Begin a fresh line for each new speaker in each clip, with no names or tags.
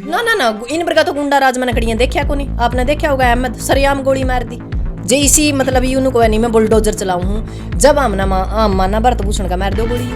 ना ना ना, इन प्रकार तो गुंडा राज मैंने कड़ियां देखा को नहीं। आपने देखा होगा अहमद सरेआम गोली मार दी जे इसी मतलब यूं को नहीं मैं बुलडोजर चलाऊं हूं। जब हमना माना भरत भूषण का मार दो गोली,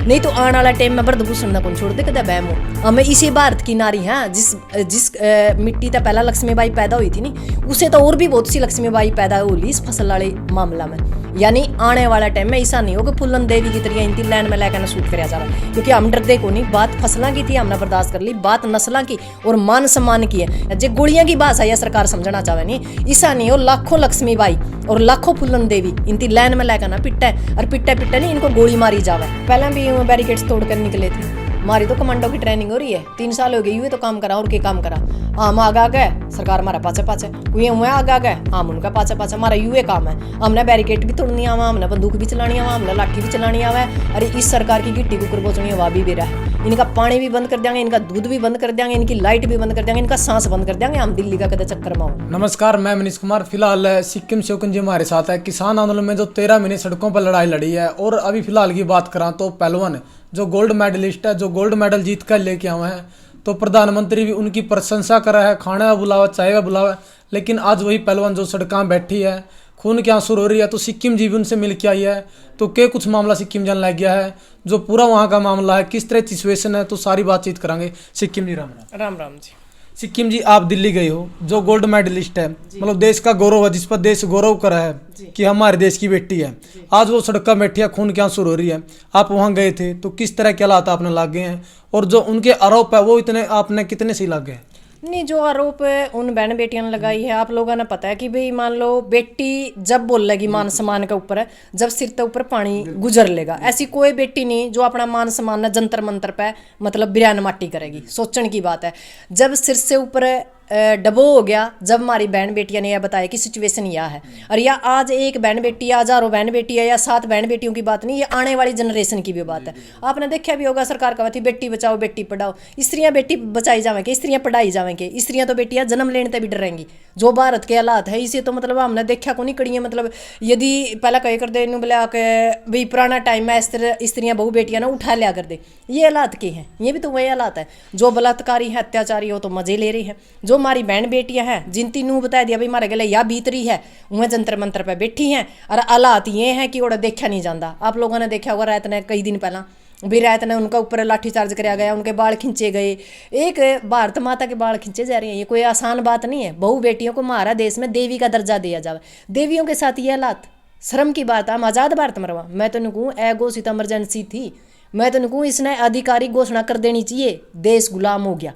नहीं तो आने वाला टाइम में भरत भूषण ना कौन छोड़ दे कदा बैम हो। हमें इसी भारत की नारी हैं जिस जिस मिट्टी तक पहला लक्ष्मीबाई पैदा हुई थी नी, उसे तो और भी बहुत सी लक्ष्मीबाई पैदा होली इस फसल वाले मामला में। यानी आने वाला टाइम में ऐसा नहीं होगा फुलन देवी की तरह इनकी लाइन में लेकर शूट कराया जा रहा, क्योंकि हम डरते को नहीं। बात फसलों की थी हमने बर्दाश्त कर ली, बात नस्लों की और मान सम्मान की है। जो गोलियां की भाषा है सरकार समझना चाहे नहीं, ऐसा नहीं हो लाखों लक्ष्मीबाई और लाखों फुलन देवी इनकी लाइन में लेकर ना पिट्टा और पिट्टा पिट्टा नहीं इनको गोली मारी जावे। पहले भी बैरिकेड्स तोड़ कर निकले थे। हमारी तो कमांडो की ट्रेनिंग हो रही है, 3 साल हो गए यूं तो काम करा और क्या काम करा। हम आगा गए सरकार हमारा पाचे पाचे, कोई हुए आगा गए हम उनका पाचे पाचे। हमारा यूए काम है, हमने बैरिकेड भी तोड़नी आवा, हमने बंदूक भी चलानी आवा, हमने लाठी भी चलानी आवा। अरे इस सरकार की गिट्टी कुकर पहुंचनी हवा भी बेरा है। इनका पानी भी बंद कर देंगे, इनका दूध भी बंद कर देंगे, इनकी लाइट भी बंद कर देंगे, इनका सांस बंद कर देंगे। हम दिल्ली का कदे चक्कर माओ।
नमस्कार, मैं मनीष कुमार। फिलहाल सिक्किम से जी हमारे साथ है। किसान आंदोलन में जो 13 महीने सड़कों पर लड़ाई लड़ी है, और अभी फिलहाल की बात करा तो पहलवान जो गोल्ड मेडलिस्ट है, जो गोल्ड मेडल जीत कर लेके आए हैं, तो प्रधानमंत्री भी उनकी प्रशंसा कर रहा है, खाना बुलावा चाय का बुलावा। लेकिन आज वही पहलवान जो सड़कों बैठी है, खून के आंसू रो रही है, तो सिक्किम जी भी उनसे मिल के आई है। तो क्या कुछ मामला सिक्किम जान लग गया है, जो पूरा वहाँ का मामला है, किस तरह सिचुएशन है, तो सारी बातचीत करेंगे। सिक्किम जी राम राम।
राम राम जी।
सिक्किम जी, आप दिल्ली गए हो, जो गोल्ड मेडलिस्ट है, मतलब देश का गौरव है, जिस पर देश गौरव करा है कि हमारे देश की बेटी है। आज वो सड़क पर बैठी है, खून के आंसू रो रही है। आप वहां गए थे तो किस तरह के हालात आपने लागे हैं, और जो उनके आरोप है वो इतने आपने कितने सही लागे हैं?
नहीं, जो आरोप उन बहन बेटियों ने लगाई है, आप लोगों ने पता है कि भाई मान लो बेटी जब बोल लेगी मान सम्मान के ऊपर है, जब सिर के ऊपर पानी गुजर लेगा, ऐसी कोई बेटी नहीं जो अपना मान सम्मान न जंतर मंतर पे मतलब बिरयान माटी करेगी। सोचने की बात है, जब सिर से ऊपर डबो हो गया, जब हमारी बहन बेटियां ने यह बताया कि सिचुएशन यह है। और यह आज एक बहन बेटी या हजारों बहन बेटी है या 7 बहन बेटियों की बात नहीं, ये आने वाली जनरेशन की भी बात है। आपने देखा भी होगा सरकार का थी बेटी बचाओ बेटी पढ़ाओ, स्त्रियां बेटी बचाई जाएंगे, स्त्रियां पढ़ाई जाएंगे, स्त्रियां तो बेटियां जन्म लेने तक भी डरेंगी। जो भारत के हालात है इसे तो मतलब हमने देखा को नहीं कड़ियाँ, मतलब यदि पहला कहे कर दे बुला के भाई पुराना टाइम में इस तरह स्त्रियां बहु बेटियां ना उठा लिया कर दे, ये हालात के हैं, ये भी तो वही हालात है। जो बलात्कारी है अत्याचारी हो तो मजे ले रही है। जो हमारी बहन बेटियां हैं जिन तीनों बता दिया भाई हमारे गले या बीत रही है, वह जंतर मंतर पे बैठी हैं। और हालात ये हैं कि ओड़ा देखा नहीं जाता। आप लोगों ने देखा होगा रात ने कई दिन पहला भी रात ने उनका ऊपर लाठीचार्ज कराया गया, उनके बाल खींचे गए। एक भारत माता के बाल खींचे जा रहे हैं, ये कोई आसान बात नहीं है। बहु बेटियों को हमारा देश में देवी का दर्जा दिया जाए, देवियों के साथ ये हालात शर्म की बात है। हम आज़ाद भारत में रहा, मैं तो कहूँ ए घोषित इमरजेंसी थी, मैं तो कहूँ इसने आधिकारिक घोषणा कर देनी चाहिए, देश गुलाम हो गया।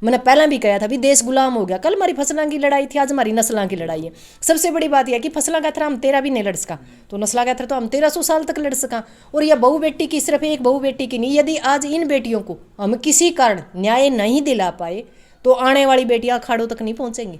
मैंने पहले भी कहा था भी देश गुलाम हो गया। कल हमारी फसलों की लड़ाई थी, आज हमारी नस्लों की लड़ाई है। सबसे बड़ी बात यह कि फसलों का थर हम 13 भी नहीं लड़ सका, तो नस्लों का थर तो हम 1300 साल तक लड़ सका। और यह बहु बेटी की सिर्फ एक बहु बेटी की नहीं, यदि आज इन बेटियों को हम किसी कारण न्याय नहीं दिला पाए तो आने वाली बेटियां अखाड़ों तक नहीं पहुंचेंगी,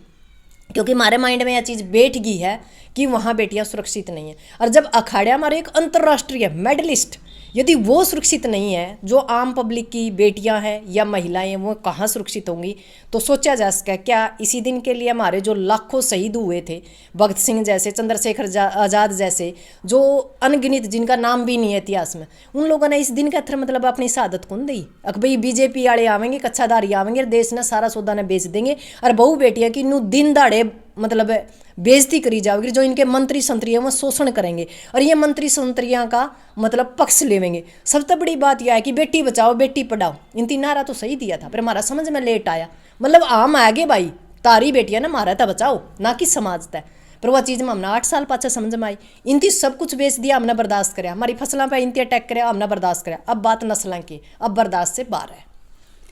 क्योंकि हमारे माइंड में यह चीज़ बैठ गई है कि वहाँ बेटियां सुरक्षित नहीं है। और जब अखाड़े हमारे एक अंतर्राष्ट्रीय मेडलिस्ट यदि वो सुरक्षित नहीं है, जो आम पब्लिक की बेटियां हैं या महिलाएं हैं वो कहाँ सुरक्षित होंगी? तो सोचा जा सके क्या इसी दिन के लिए हमारे जो लाखों शहीद हुए थे, भगत सिंह जैसे, चंद्रशेखर आज़ाद जैसे, जो अनगिनत जिनका नाम भी नहीं है इतिहास में, उन लोगों ने इस दिन के थ्रू मतलब अपनी शहादत कौन दी? अब भाई बीजेपी वाले आवेंगे, कच्चाधारी आवेंगे और देश ने सारा सौदा ने बेच देंगे। और बहु बेटियां की नू दिन दाड़े मतलब बेइज्जती करी जाएगी। जो इनके मंत्री संतरी हैं वो शोषण करेंगे और ये मंत्री संतरियां का मतलब पक्ष लेवेंगे। सबसे बड़ी बात यह है कि बेटी बचाओ बेटी पढ़ाओ, इन 3 नारा तो सही दिया था, पर हमारा समझ में लेट आया। मतलब आम आगे भाई तारी बेटियां ना मारा था बचाओ, ना कि समाज तय। पर वह चीज़ में हमने 8 साल पाछा समझ में आई। इनती सब कुछ बेच दिया, हमने बर्दाश्त कराया। हमारी फसलों पर इनती अटैक कराया, हमने बर्दाश्त कराया। अब बात नस्लों की, अब बर्दाश्त से बाहर है।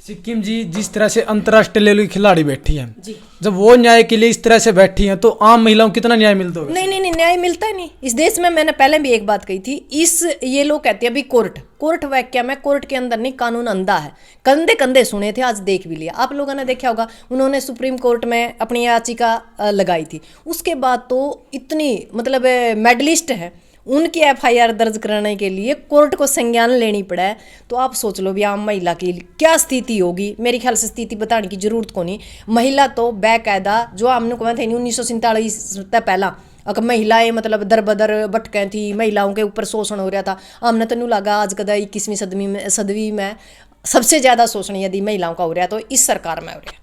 सिक्किम जी, जिस तरह से अंतर्राष्ट्रीय लेवल की खिलाड़ी बैठी हैं,
जी,
जब वो न्याय के लिए इस तरह से बैठी हैं, तो आम महिलाओं को कितना न्याय मिलता होगा?
नहीं नहीं नहीं, न्याय मिलता ही नहीं इस देश में। मैंने पहले भी एक बात कही थी, इस ये लोग कहते हैं अभी कोर्ट वाक्य में, कोर्ट के अंदर नहीं, कानून अंधा है। कंधे कंधे सुने थे, आज देख भी लिया। आप लोगों ने देखा होगा उन्होंने सुप्रीम कोर्ट में अपनी याचिका लगाई थी, उसके बाद तो इतनी मतलब मेडलिस्ट है, उनकी एफआईआर दर्ज कराने के लिए कोर्ट को संज्ञान लेनी पड़ा है। तो आप सोच लो भी आम महिला की क्या स्थिति होगी। मेरे ख्याल से स्थिति बताने की जरूरत को नहीं। महिला तो बाकायदा जो हमने कहा था 1947 से पहला अगर महिलाएं मतलब दर बदर भटकें थी, महिलाओं के ऊपर शोषण हो रहा था। हमने तो नहीं लगा आज कदा 21वीं सदी में सबसे ज्यादा शोषण यदि महिलाओं का हो रहा है तो इस सरकार में हो रहा है।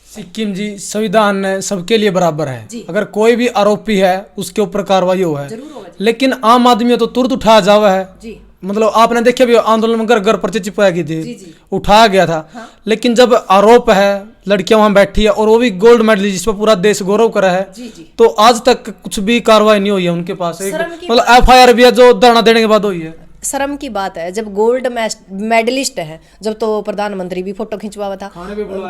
सिक्किम जी संविधान ने सबके लिए बराबर है,
जी।
अगर कोई भी आरोपी है उसके ऊपर कार्रवाई हो है,
जरूर होगा।
लेकिन आम आदमी तो तुरंत उठाया जावा है।
जी
मतलब आपने देखा भी आंदोलन में घर घर पर्चे चिपकाई गई थी,
जी।
उठाया गया था।
हाँ।
लेकिन जब आरोप है लड़कियां वहां बैठी है और वो भी गोल्ड मेडल जिस पर पूरा देश गौरव करा है,
जी जी।
तो आज तक कुछ भी कार्रवाई नहीं हुई है उनके पास। एक
शर्म की
मतलब FIR भी है जो धरना देने के बाद हुई है।
शर्म की बात है, जब गोल्ड मेडलिस्ट है, जब तो प्रधानमंत्री भी फोटो खिंचवाया था,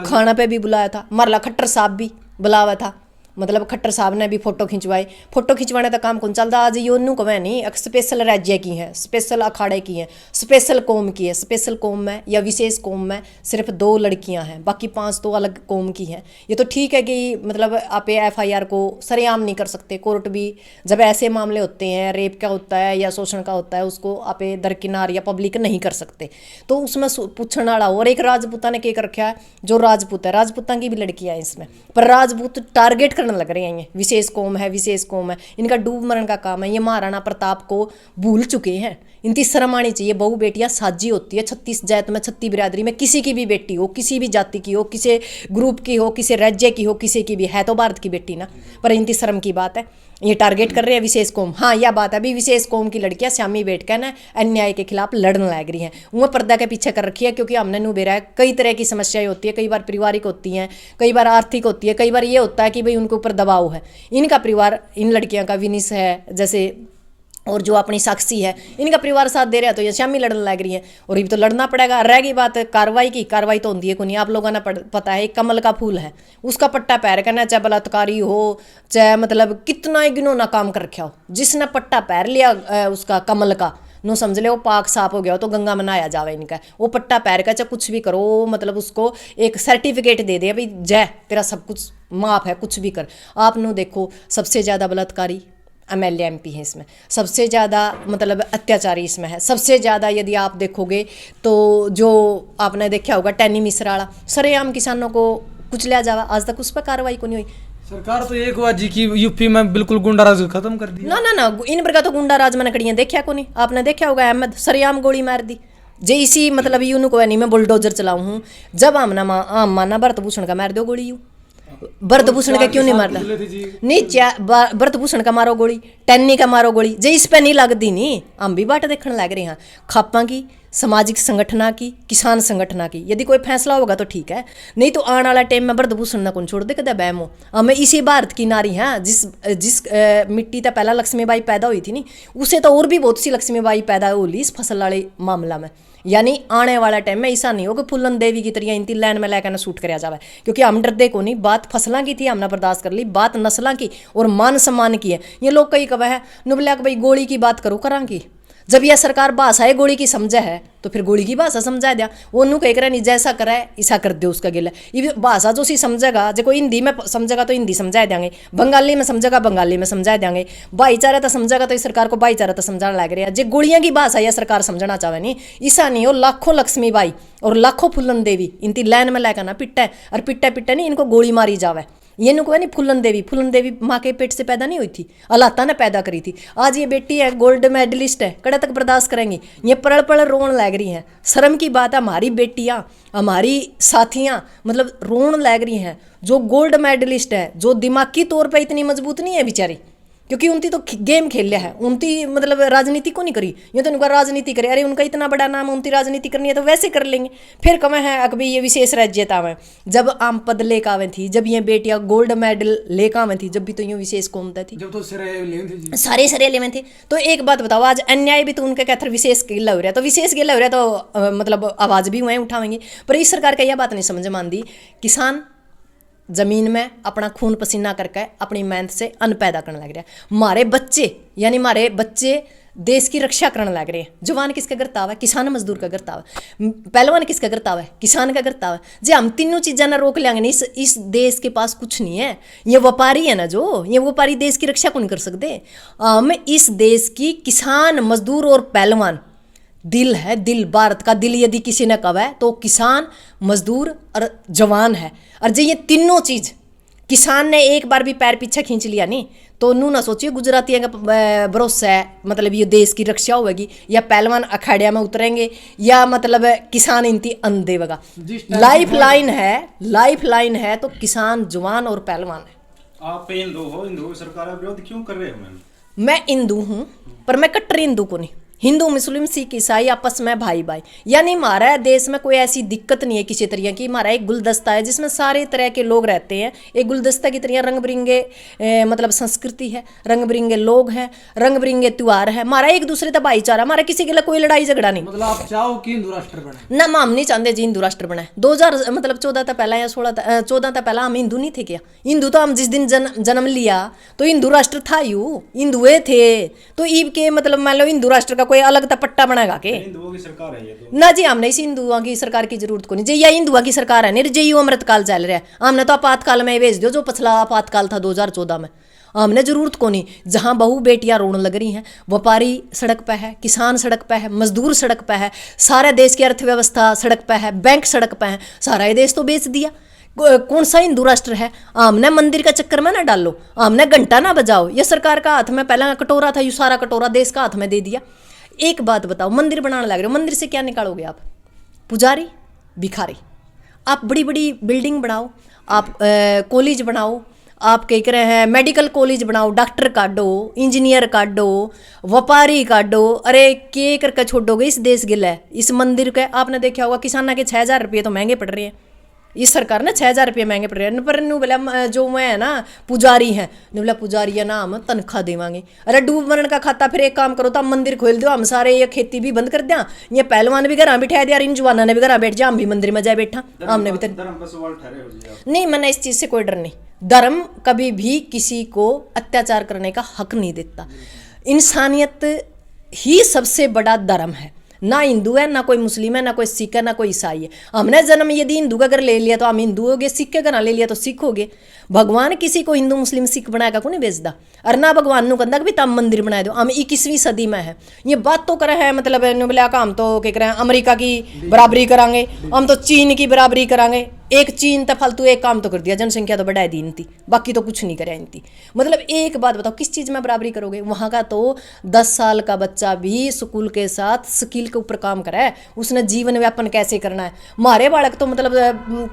खाना पे भी बुलाया था, मरला खट्टर साहब भी बुलावा था, मतलब खट्टर साहब ने भी फोटो खिंचवाई। फोटो खिंचवाने का काम कौन चलता आज योनू कवे नहीं, एक स्पेशल राज्य की है, स्पेशल अखाड़े की है, स्पेशल कौम की है। स्पेशल कौम में या विशेष कौम में सिर्फ 2 लड़कियां हैं, बाकी 5 तो अलग कौम की हैं। ये तो ठीक है कि मतलब आप FIR को सरेआम नहीं कर सकते, कोर्ट भी जब ऐसे मामले होते हैं, रेप का होता है या शोषण का होता है, उसको आप दरकिनार या पब्लिक नहीं कर सकते। तो उसमें पूछने वाला और एक राजपूता ने क्या कर रखा है, जो राजपूत है, राजपूता की भी लड़कियां हैं इसमें, पर राजपूत टारगेट लग रहे हैं। ये विशेष कौम है, विशेष कौम है, इनका डूब मरण का काम है। ये महाराणा प्रताप को भूल चुके हैं। इनकी शर्म आनी चाहिए। बहु बेटियां साझी होती है 36 जात में, 36 बिरादरी में, किसी की भी बेटी हो, किसी भी जाति की हो, किसी ग्रुप की हो, किसी राज्य की हो, किसी की भी है तो भारत की बेटी ना, पर इनकी शर्म की बात है। ये टारगेट कर रहे हैं विशेष कौम। हाँ यह बात है, अभी विशेष कौम की लड़कियां शामी बैठ कर ना अन्याय के खिलाफ लड़ने लग रही हैं। वो पर्दा के पीछे कर रखी है, क्योंकि हमने नू बेरा है, कई तरह की समस्याएं होती है, कई बार पारिवारिक होती हैं, कई बार आर्थिक होती है, कई बार ये होता है कि भाई उनके ऊपर दबाव है। इनका परिवार, इन लड़कियों का विनिस है जैसे, और जो अपनी साक्षी है, इनका परिवार साथ दे रहा है, तो ये शामी लड़ने लग रही है। और ये तो लड़ना पड़ेगा। रह गई बात कार्रवाई की, कार्रवाई तो होती है को नहीं। आप लोगों ने पता है एक कमल का फूल है, उसका पट्टा पैर करना, चाहे बलात्कारी हो, चाहे मतलब कितना ही घिनौना काम कर रखा हो, जिसने पट्टा पैर लिया उसका कमल का, नो समझ ले वो पाक साफ हो गया, तो गंगा में नहाया जावे इनका। वो पट्टा पैर का चाहे कुछ भी करो, मतलब उसको एक सर्टिफिकेट दे दे भाई जय तेरा सब कुछ माफ है, कुछ भी कर। आप नो देखो सबसे ज़्यादा बलात्कारी MLA MP है इसमें, सबसे ज़्यादा मतलब अत्याचारी इसमें है, सबसे ज़्यादा यदि आप देखोगे तो जो आपने देखा होगा टैनी मिश्रा वाला, सरेआम किसानों को कुछ लिया जावा, आज तक उस पर कार्रवाई को नहीं हुई।
सरकार तो एक हुआ जी की UP में बिल्कुल गुंडाराज खत्म कर दिया।
ना इन प्रकार तो गुंडा राज मैंने कड़ियाँ देखा को नहीं। आपने देखा होगा अहमद सरेआम गोली मार दी, जे इसी मतलब यूं को नहीं मैं बुलडोजर चलाऊं हूँ, जब हम ना माना भरत भूषण का मार दो गोली, यूं भरत भूषण का क्यों नहीं मारता? नहीं भरत भूषण का मारो गोली, टैनी का मारो गोली, जे इस पे नहीं लगती नहीं। हम भी बाट देखने लग रहे हैं खापा की, सामाजिक संगठना की, किसान संगठना की। यदि कोई फैसला होगा तो ठीक है, नहीं तो आने वाला टाइम में भरत भूषण ना कौन छोड़ दे कदे बैमो। हमें इसी भारत की नारी हैं जिस मिट्टी तक पहला लक्ष्मीबाई पैदा हुई थी नहीं, उसे तो और भी बहुत सी लक्ष्मीबाई पैदा होली इस फसल वाले मामला में। यानी आने वाला टाइम में ऐसा नहीं हो कि फुलन देवी की तरह इनती लाइन में लेकर शूट कराया जाए, क्योंकि हम डरते को नहीं। बात फसलों की थी, हमने बर्दाश्त कर ली, बात नस्लों की और मान सम्मान की है। ये लोग कई कब है नुबलिया भाई गोली की बात करो करा की, जब यह सरकार भाषा है गोली की समझा है तो फिर गोली की भाषा समझा दिया। वो नू कह रहा नहीं जैसा करा है ऐसा कर दो उसका गिला। ये भाषा जो सी समझेगा, जो कोई हिंदी में समझेगा तो हिंदी समझा देंगे, बंगाली में समझेगा बंगाली में समझा देंगे, भाईचारा तो समझेगा तो इस सरकार को भाईचारा तो समझाने लग रहा है। जो गोलियां की भाषा यह सरकार समझना चाहे नहीं, ऐसा नहीं हो लाखों लक्ष्मीबाई और लाखों फुलन देवी इनती लाइन में लेकर ना पिट्टा और पिट्टा नहीं इनको गोली मारी जावे। ये नु नहीं फुलन देवी माँ के पेट से पैदा नहीं हुई थी, अल्लाह ने पैदा करी थी। आज ये बेटी है गोल्ड मेडलिस्ट है, कड़ा तक बर्दाश्त करेंगी? ये पड़ रोन लग रही हैं। शर्म की बात है, हमारी बेटियां हमारी साथियां मतलब रोन लग रही हैं। जो गोल्ड मेडलिस्ट है, जो दिमागी तौर पर इतनी मजबूत नहीं है बेचारी, क्योंकि उनकी तो गेम खेल लिया है, उनकी मतलब राजनीति को नहीं करी। ये तो उनका राजनीति करे, अरे उनका इतना बड़ा नाम, उनकी राजनीति करनी है तो वैसे कर लेंगे। फिर कमें है अकभी ये विशेष राज्यता में जब आम पद लेकर आवे थी, जब ये बेटियां गोल्ड मेडल लेकर आवे थी, जब भी तो ये विशेष कौमता थी,
जब तो
सारे सरे लेवे थे। तो एक बात बताओ, आज अन्याय भी तो उनके कहते विशेष गिला हो रहा है, तो विशेष गिला हो रहा है तो मतलब आवाज भी वहीं उठावेंगे। पर इस सरकार का यह बात नहीं समझ मान दी, किसान जमीन में अपना खून पसीना करके अपनी मेहनत से अन्न पैदा करने लग रहा है। हमारे बच्चे देश की रक्षा करने लग रहे हैं। जवान किसका करताव है? किसान मजदूर का करताव है। पहलवान किसका करताव है? किसान का करताव है। जे हम तीनों चीज़ें ना रोक लेंगे नहीं, इस देश के पास कुछ नहीं है। ये व्यापारी है ना, जो ये व्यापारी देश की रक्षा को नहीं कर सकते। हम इस देश की किसान मजदूर और पहलवान दिल है, दिल भारत का दिल यदि किसी ने कहा है तो किसान मजदूर और जवान है। और जो ये तीनों चीज़ किसान ने एक बार भी पैर पीछे खींच लिया नहीं तो नू ना सोचिए गुजरातियों का भरोसा है मतलब ये देश की रक्षा होगी या पहलवान अखाड़िया में उतरेंगे या मतलब किसान इनती अंधे वगा। लाइफ लाइन है तो किसान, जवान और पहलवान है।
आप हिंदू हो, हिंदू सरकार का विरोध क्यों कर रहे हो मैम?
मैं हिंदू हूँ पर मैं कट्टर हिंदू को नहीं। हिंदू मुस्लिम सिख ईसाई आपस में भाई भाई, यानी हमारा देश में कोई ऐसी दिक्कत नहीं है किसी तरह की। हमारा एक गुलदस्ता है जिसमें सारे तरह के लोग रहते हैं। एक गुलदस्ता की तरह रंग बिरंगे मतलब संस्कृति है, रंग बिरंगे लोग हैं, रंग बिरंगे त्योहार है। हमारा एक दूसरे का भाईचारा, हमारा किसी के लिए कोई लड़ाई झगड़ा नहीं।
मतलब आप चाहो कि हिंदू राष्ट्र बने?
ना हम नहीं चाहते जी हिंदू राष्ट्र बनाए। 2000 मतलब 14 तक पहला या 14 तक पहला हम हिंदू नहीं थे क्या? हिंदू तो हम जिस दिन जन्म लिया तो हिंदू राष्ट्र था, यू हिंदुए थे। तो ईब के मतलब मान लो हिंदू राष्ट्र का कोई अलग ता पट्टा बनाएगा के?
हिंदुओं की सरकार है ये तो।
ना जी, हमने इस हिंदुओं की सरकार की जरूरत को नहीं जी। या हिंदुओं की सरकार है नहीं जी, यू अमृतकाल चल रहा है। हमने तो आपातकाल में भेज दो, जो पिछला आपातकाल था 2014 में। हमने जरूरत को नहीं। जहां बहू बेटियां रोने लग रही हैं, व्यापारी सड़क पे है, किसान सड़क पे है, मजदूर सड़क पे है, सारे देश की अर्थव्यवस्था सड़क पे है, बैंक सड़क पे है, सारा ये देश तो बेच दिया। कौन सा हिंदू राष्ट्र है? आमने मंदिर का चक्कर में ना डालो, आमने घंटा ना बजाओ। ये सरकार का हाथ में पहला कटोरा था, यू सारा कटोरा देश का हाथ में दे दिया। एक बात बताओ, मंदिर बनाने लग रहे हो, मंदिर से क्या निकालोगे आप? पुजारी, भिखारी। आप बड़ी बड़ी बिल्डिंग बनाओ, आप कॉलेज बनाओ, आप कह रहे हैं मेडिकल कॉलेज बनाओ, डॉक्टर काटो, इंजीनियर काटो, व्यापारी काटो। अरे के करके छोड़ोगे इस देश गिला? इस मंदिर के आपने देखा होगा किसाना के 6000 रुपये तो महंगे पड़ रहे हैं। इस सरकार ने 6000 रुपये महंगे पड़ रहे हैं। पर नु बोला जो मैं है ना पुजारी हैं, बोला पुजारी है ना हम तनख्वाह देवांगे। अरे डूब मरण का खाता, फिर एक काम करो तो हम मंदिर खोल दो, हम सारे ये खेती भी बंद कर दिया, ये पहलवान भी घर बिठा दिया, इन जवाना ने भी घर बैठ जा, हम भी मंदिर में जाए बैठा। हमने भी
धर्म का सवाल ठहरे हो जी आप।
नहीं, मैंने इस चीज से कोई डर नहीं। धर्म कभी भी किसी को अत्याचार करने का हक नहीं देता। इंसानियत ही सबसे बड़ा धर्म है। ना हिंदू है, ना कोई मुस्लिम है, ना कोई सिख है, ना कोई ईसाई है। हमने जन्म यदि हिंदू का घर ले लिया तो हम हिंदू हो गए, सिख का घर ले लिया तो सिख हो गए। भगवान किसी को हिंदू मुस्लिम सिख बनाएगा को नहीं बेचता। और ना भगवान नु कहता कि तम मंदिर बनाए दो। हम 21वीं सदी में है। ये बात तो करे है मतलब बोला हम तो क्या करें, अमेरिका की बराबरी करांगे, हम तो चीन की बराबरी करांगे। एक चीन तो फालतू एक काम तो कर दिया, जनसंख्या तो बढ़ाई दी इनती, बाकी तो कुछ नहीं करे इनती। मतलब एक बात बताओ, किस चीज़ में बराबरी करोगे? वहाँ का तो 10 साल का बच्चा भी स्कूल के साथ स्किल के ऊपर काम करा है, उसने जीवन व्यापन कैसे करना है। हमारे बालक तो मतलब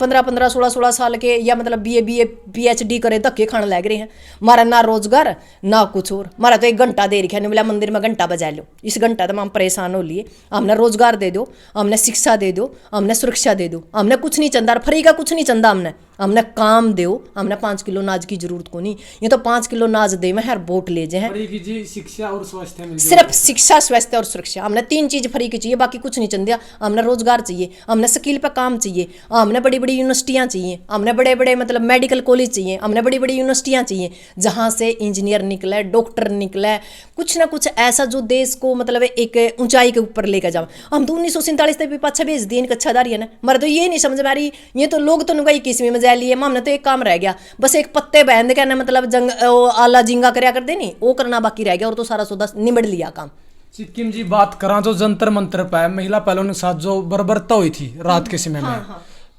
15-15, 16-16 साल के या मतलब BA PhD करे धक्के खाने लग रहे हैं। हमारा ना रोजगार ना कुछ और। हमारा तो 1 घंटा दे रखा है, बोला मंदिर में घंटा बजा लो, इस घंटा तो हम परेशान हो लिए। हमने रोजगार दे दो, हमने शिक्षा दे दो, हमने सुरक्षा दे दो, हमने कुछ नहीं चंदा, फ्री का कुछ नहीं चंदा। हमने काम दो, हमने 5 किलो नाज की जरूरत को नहीं। ये तो 5 किलो नाज दे में हर वोट ले जाए।
शिक्षा और स्वास्थ्य मिल
सिर्फ शिक्षा, स्वास्थ्य और सुरक्षा, हमने 3 चीज फ्री की चाहिए, बाकी कुछ नहीं चंदिया। हमने रोजगार चाहिए, हमने स्किल पे काम चाहिए, हमने बड़ी बड़ी यूनिवर्सिटियां चाहिए, हमने बड़े बड़े मतलब मेडिकल कॉलेज चाहिए, हमने बड़ी बड़ी यूनिवर्सिटियां चाहिए जहां से इंजीनियर निकले, डॉक्टर निकले, कुछ ना कुछ ऐसा जो देश को मतलब एक ऊंचाई के ऊपर लेकर जाओ। हम तो 1947 तक भी पाछा भेज दिए कच्छादारी है ना। मर तो ये नहीं समझ में आ रही, ये तो लोग तो नुगाई 21वीं में जा लिए। हमने तो एक काम रह गया, बस एक पत्ते बहन कहना मतलब जंग आला जिंगा करया कर देनी, वो करना बाकी रह गया, और तो सारा सौदा निबड़ लिया काम।
सिक्किम जी बात करा जो जंतर मंतर पे महिला पहलवानों के साथ जो बर्बरता हुई थी रात के समय में,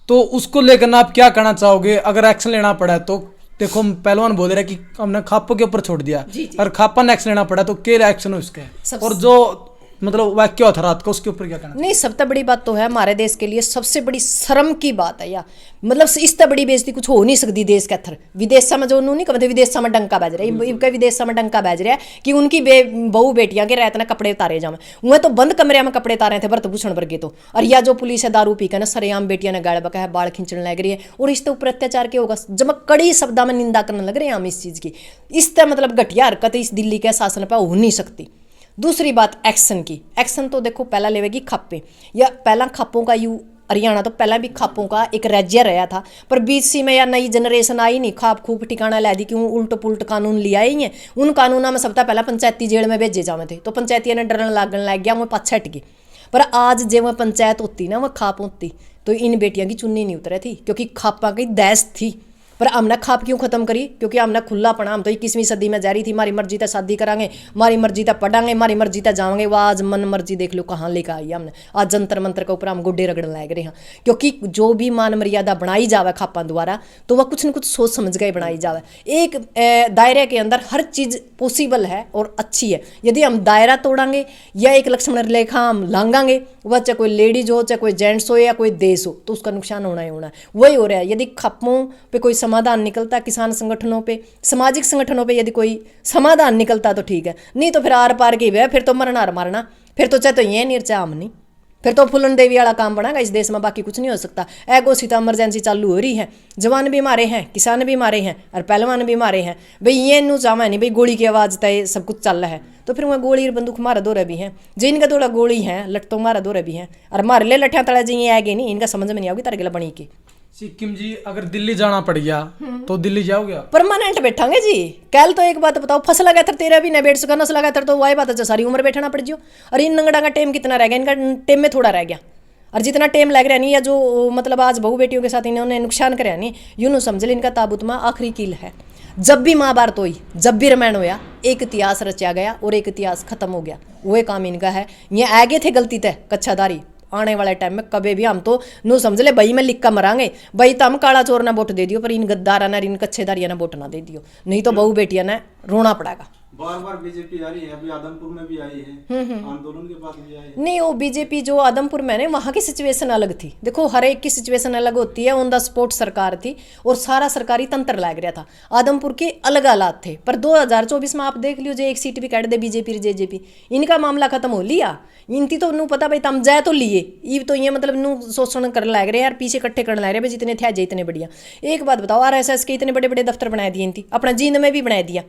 तो उसको लेकर आप क्या कहना चाहोगे? अगर एक्शन लेना पड़ा तो देखो पहलवान बोल रहे कि हमने खापों के ऊपर छोड़ दिया, और खापा ने एक्शन लेना पड़ा तो क्या एक्शन हो उसके? और जो मतलब वाक्य था रात को, उसके ऊपर क्या कहना?
नहीं, सबसे बड़ी बात तो है हमारे देश के लिए सबसे बड़ी शर्म की बात है यार। मतलब इससे बड़ी बेइज्जती कुछ हो नहीं सकती देश के अथर। विदेशा में जो नहीं कहते, विदेशा में डंका बज रहा है, इनका विदेशा में डंका बज रहा है कि उनकी बहू बेटियां के रहते ना कपड़े उतारे जाए। वह तो बंद कमरे में कपड़े उतारे थे भरत भूषण वर्गे तो। और या जो पुलिस है दारू पी कर ना सरेआम बेटियां ने गाड़ बका है, बाल खींचने लग रही है, और इसके ऊपर अत्याचार क्या होगा? जब कड़ी शब्दों में निंदा करने लग रहे हैं हम इस चीज़ की। इससे मतलब घटिया हरकत इस दिल्ली के शासन पर हो नहीं सकती। दूसरी बात एक्शन की। एक्शन तो देखो पहला लेवेगी खापे, या पहला खापों का यू हरियाणा तो पहला भी खापों का एक राज्य रहा था, पर बीच सी में या नई जनरेशन आई नहीं, खाप खूब ठिकाना ला दी, क्यों उल्ट पुल्ट कानून लिया ही है। उन कानूनों में सबसे पहला पंचायती जेल में भेजे जावे थे, तो पंचायतियों ने डरन लागन लग गया, वो पाछा हट गए। पर आज जो वह पंचायत होती ना, वह खाप होती तो इन बेटियों की चुन्नी नहीं उतरे थी, क्योंकि खापा की दहश थी। पर हमने खाप क्यों खत्म करी? क्योंकि हमने खुला पड़ा, हम तो 21वीं सदी में जा रही थी, हमारी मर्जी तक शादी करांगे, हमारी मर्जी तक पढ़ांगे, हमारी मर्जी तक जाओगे। वो आज मन मर्जी देख लो कहाँ लेकर आई हमने। आज जंतर मंत्र के ऊपर हम गुड्डे रगड़ने लग रहे हैं, क्योंकि जो भी मान मर्यादा बनाई जावे खापा द्वारा तो वह कुछ न कुछ सोच समझ के बनाई जावे। एक दायरे के अंदर हर चीज पॉसिबल है और अच्छी है। यदि हम दायरा तोड़ांगे या एक लक्ष्मण रेखा हम लांगांगे, वह चाहे कोई लेडीज हो, चाहे कोई जेंट्स हो या कोई देश हो, तो उसका नुकसान होना ही होना है। वही हो रहा है। यदि खापों पे कोई समाधान निकलता, किसान संगठनों पे, सामाजिक संगठनों पे यदि कोई समाधान निकलता तो ठीक है, नहीं तो फिर आर पार की वे, फिर तो मरना मारना, फिर तो चाहे तो ये नहीं चाहे हम नहीं, फिर तो फूलन देवी वाला काम बनाएगा इस देश में, बाकी कुछ नहीं हो सकता। एगो सीता इमरजेंसी चालू हो रही है, जवान भी मारे हैं, किसान भी मारे हैं और पहलवान भी मारे हैं। भाई ये नू चावा नहीं भाई गोली की आवाज़ तय सब कुछ चल रहा है, तो फिर वह गोली और बंदूक मारा दो रहे भी हैं, जिनका थोड़ा गोली है लट तो मारा दो रहे भी हैं, और मार ले लठिया तड़ा जी आएगी नहीं, इनका समझ में नहीं आओगी तारगेला बनी के।
सिक्किम जी अगर दिल्ली जाना पड़ गया तो दिल्ली जाओगे?
परमानेंट बैठांगे जी। कल तो एक बात बताओ, फसल लगा था तेरा भी न बैठ सका, नस्ल लगा था तो वही बात है, सारी उम्र बैठना पड़ जियो। और इन नंगड़ा का टेम कितना रह गया? इनका टेम में थोड़ा रह गया, और जितना टेम लग रहा नहीं, या जो मतलब आज बहू बेटियों के साथ इन्होंने नुकसान कराया नहीं, यूं समझ ले इनका ताबूत में आखिरी कील है। जब भी महाभारत हुई, जब भी रामायण होया, एक इतिहास रचा गया और एक इतिहास खत्म हो गया। वह काम इनका है। ये आगे थे गलती तय कच्छादारी, आने वाले टाइम में कभी भी हम तो नू समझ ले भाई में लिख कर मरांगे, भाई तो हम काला चोर ना वोट दे दियो, पर इन गद्दारा ना इन कच्छेदारिया ना वोट ना दे दियो, नहीं तो बहू बेटिया ने रोना पड़ेगा।
बार बार बीजेपी आ रही है, अभी आदमपुर में भी आई है, आंदोलन के बाद भी आई है।
नहीं, वो बीजेपी जो आदमपुर में है वहाँ की सिचुएशन अलग थी। देखो हर एक की सिचुएशन अलग होती है। ऑन द स्पॉट सरकार थी और सारा सरकारी तंत्र लग रहा था। आदमपुर के अलग हालात थे, पर 2024 में आप देख लियो, जो एक सीट भी काट दे बीजेपी जेजेपी, इनका मामला खत्म हो लिया। इनकी तो नू पता भाई तम जाए तो लिए ईव तो ये मतलब नू शोषण कर लग रहे यार, पीछे इकट्ठे करने लग रहे भाई, जितने थे इतने बढ़िया। एक बात बताओ, RSS के इतने बड़े बड़े दफ्तर बना दिए इनकी, अपना जींद में भी बना दिया।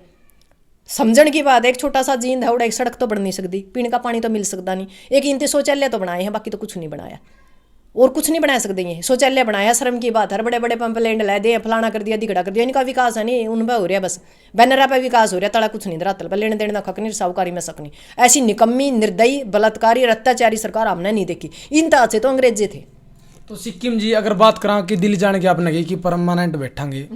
समझण की बात है, एक छोटा सा जींद है, उड़ा एक सड़क तो बन नहीं सकती, पीने का पानी तो मिल सकता नहीं, एक इनते शौचालय तो बनाए हैं, बाकी तो कुछ नहीं बनाया और कुछ नहीं बना सकते। ये शौचालय बनाया, शर्म की बात है। बड़े बड़े पंप लैंड ला दिए, फलाना कर दिया, दिखड़ा कर दिया, इनका विकास है नहीं, उन पर हो रहा बस बैनरा पर विकास हो रहा, तड़ा कुछ नहीं धरातल पर लेने देने का खक नहीं, साहूकारी में सकनी। ऐसी निकम्मी, निर्दयी, बलात्कारी और अत्याचारी सरकार हमने नहीं देखी। इन तरह से तो अंग्रेजे थे।
तो सिक्किम जी अगर बात करा कि दिल्ली जाने की आपने कही कि परमानेंट बैठांगे,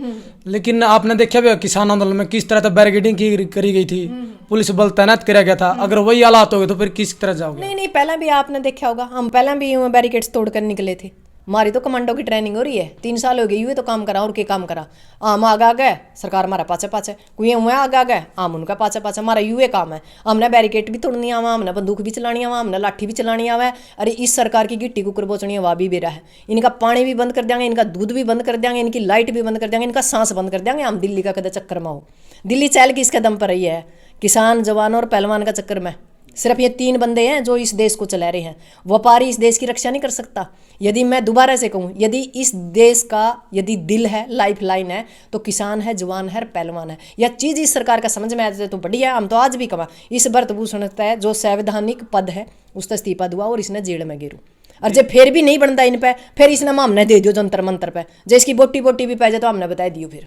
लेकिन आपने देखा भी किसान आंदोलन में किस तरह से बैरिकेडिंग करी गई थी, पुलिस बल तैनात किया गया था। अगर वही हालात हो गए तो फिर किस तरह जाओगे?
नहीं नहीं, पहला भी आपने देखा होगा, हम पहला भी बैरिकेड्स तोड़कर निकले थे। हमारी तो कमांडो की ट्रेनिंग हो रही है, 3 साल हो गए हुए तो काम करा, और क्या काम करा। आम आगा गए, सरकार हमारा पाचे पाचे, कोई हुए आगा गए, आम उनका पाचे पाचे, हमारा यूए काम है। हमने बैरिकेड भी तोड़नी आवा, हमने बंदूक भी चलानी आवा, हमने लाठी भी चलानी आवा। अरे इस सरकार की गिट्टी कुकर बोचनी है, वह भी बेरा है। इनका पानी भी बंद कर देंगे, इनका दूध भी बंद कर देंगे, इनकी लाइट भी बंद कर देंगे, इनका सांस बंद कर देंगे। हम दिल्ली का कदे चक्कर में हो, दिल्ली चल के इसके दम पर रही है, किसान, जवान और पहलवान का चक्कर में। सिर्फ ये 3 बंदे हैं जो इस देश को चला रहे हैं। व्यापारी इस देश की रक्षा नहीं कर सकता। यदि मैं दोबारा से कहूँ, यदि इस देश का यदि दिल है, लाइफ लाइन है, तो किसान है, जवान है, पहलवान है। यह चीज़ इस सरकार का समझ में आ जाए तो बढ़िया। हम तो आज भी कमा इस भरतभूषण तय जो संवैधानिक पद है उसका इस्तीफा दुआ और इसने जेल में गिरू। और जब फिर भी नहीं बनता इन पे, फिर इसने हमने दे दियो जंतर मंतर पे, जो इसकी बोटी बोटी भी पै जाए तो हमने बता दियो फिर।